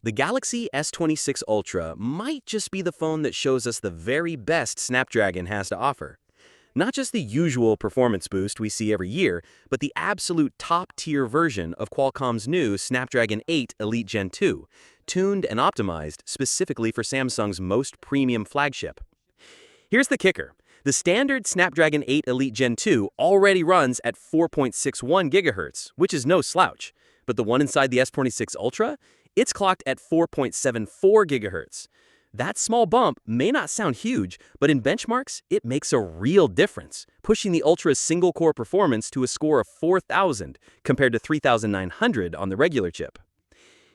The Galaxy S26 Ultra might just be the phone that shows us the very best Snapdragon has to offer. Not just the usual performance boost we see every year, but the absolute top-tier version of Qualcomm's new Snapdragon 8 Elite Gen 2, tuned and optimized specifically for Samsung's most premium flagship. Here's the kicker. The standard Snapdragon 8 Elite Gen 2 already runs at 4.61 GHz, which is no slouch. But the one inside the S26 Ultra? It's clocked at 4.74 GHz. That small bump may not sound huge, but in benchmarks, it makes a real difference, pushing the Ultra's single-core performance to a score of 4,000 compared to 3,900 on the regular chip.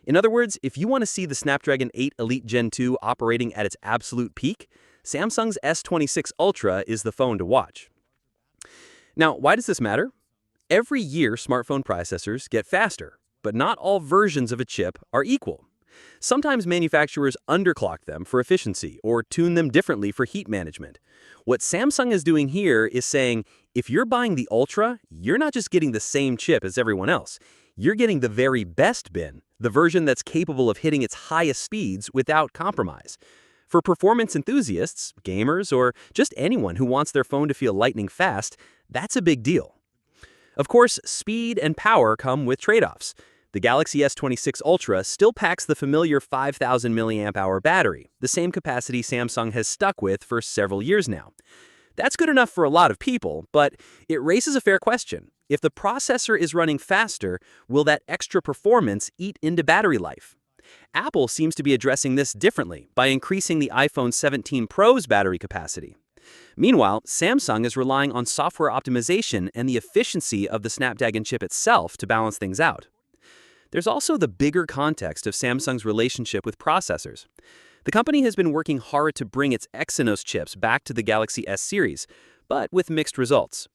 In other words, if you want to see the Snapdragon 8 Elite Gen 2 operating at its absolute peak, Samsung's S26 Ultra is the phone to watch. Now, why does this matter? Every year, smartphone processors get faster, but not all versions of a chip are equal. Sometimes manufacturers underclock them for efficiency or tune them differently for heat management. What Samsung is doing here is saying, if you're buying the Ultra, you're not just getting the same chip as everyone else. You're getting the very best bin, the version that's capable of hitting its highest speeds without compromise. For performance enthusiasts, gamers, or just anyone who wants their phone to feel lightning fast, that's a big deal. Of course, speed and power come with trade-offs. The Galaxy S26 Ultra still packs the familiar 5,000 mAh battery, the same capacity Samsung has stuck with for several years now. That's good enough for a lot of people, but it raises a fair question. If the processor is running faster, will that extra performance eat into battery life? Apple seems to be addressing this differently by increasing the iPhone 17 Pro's battery capacity. Meanwhile, Samsung is relying on software optimization and the efficiency of the Snapdragon chip itself to balance things out. There's also the bigger context of Samsung's relationship with processors. The company has been working hard to bring its Exynos chips back to the Galaxy S series, but with mixed results.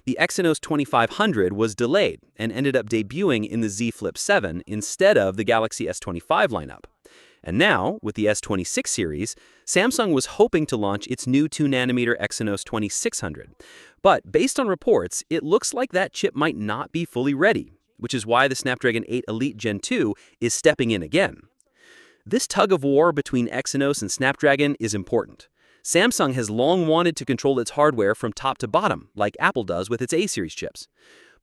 The Exynos 2500 was delayed and ended up debuting in the Z Flip 7 instead of the Galaxy S25 lineup. And now, with the S26 series, Samsung was hoping to launch its new 2nm Exynos 2600. But based on reports, it looks like that chip might not be fully ready, which is why the Snapdragon 8 Elite Gen 2 is stepping in again. This tug-of-war between Exynos and Snapdragon is important. Samsung has long wanted to control its hardware from top to bottom, like Apple does with its A-series chips.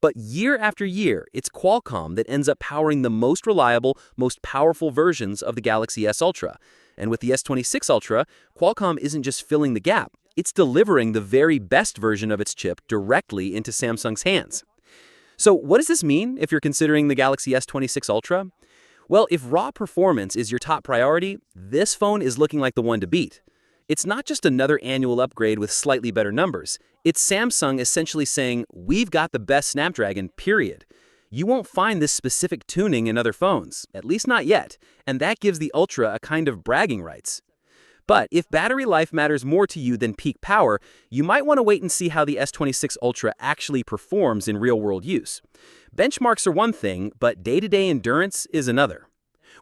But year after year, it's Qualcomm that ends up powering the most reliable, most powerful versions of the Galaxy S Ultra. And with the S26 Ultra, Qualcomm isn't just filling the gap, it's delivering the very best version of its chip directly into Samsung's hands. So what does this mean if you're considering the Galaxy S26 Ultra? Well, if raw performance is your top priority, this phone is looking like the one to beat. It's not just another annual upgrade with slightly better numbers. It's Samsung essentially saying, we've got the best Snapdragon, period. You won't find this specific tuning in other phones, at least not yet, and that gives the Ultra a kind of bragging rights. But if battery life matters more to you than peak power, you might want to wait and see how the S26 Ultra actually performs in real-world use. Benchmarks are one thing, but day-to-day endurance is another.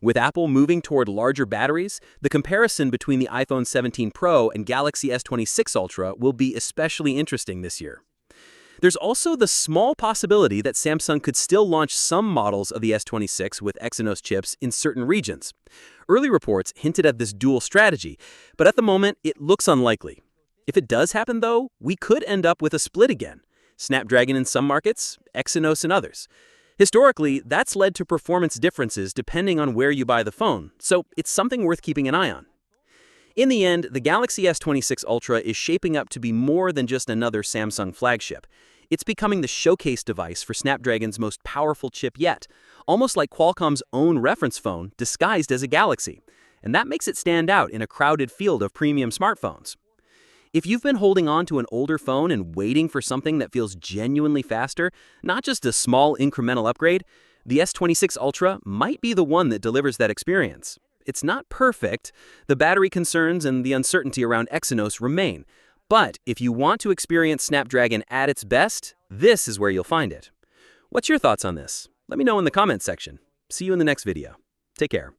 With Apple moving toward larger batteries, the comparison between the iPhone 17 Pro and Galaxy S26 Ultra will be especially interesting this year. There's also the small possibility that Samsung could still launch some models of the S26 with Exynos chips in certain regions. Early reports hinted at this dual strategy, but at the moment, it looks unlikely. If it does happen, though, we could end up with a split again. Snapdragon in some markets, Exynos in others. Historically, that's led to performance differences depending on where you buy the phone, so it's something worth keeping an eye on. In the end, the Galaxy S26 Ultra is shaping up to be more than just another Samsung flagship. It's becoming the showcase device for Snapdragon's most powerful chip yet, almost like Qualcomm's own reference phone disguised as a Galaxy. And that makes it stand out in a crowded field of premium smartphones. If you've been holding on to an older phone and waiting for something that feels genuinely faster, not just a small incremental upgrade, the S26 Ultra might be the one that delivers that experience. It's not perfect. The battery concerns and the uncertainty around Exynos remain. But if you want to experience Snapdragon at its best, this is where you'll find it. What's your thoughts on this? Let me know in the comments section. See you in the next video. Take care.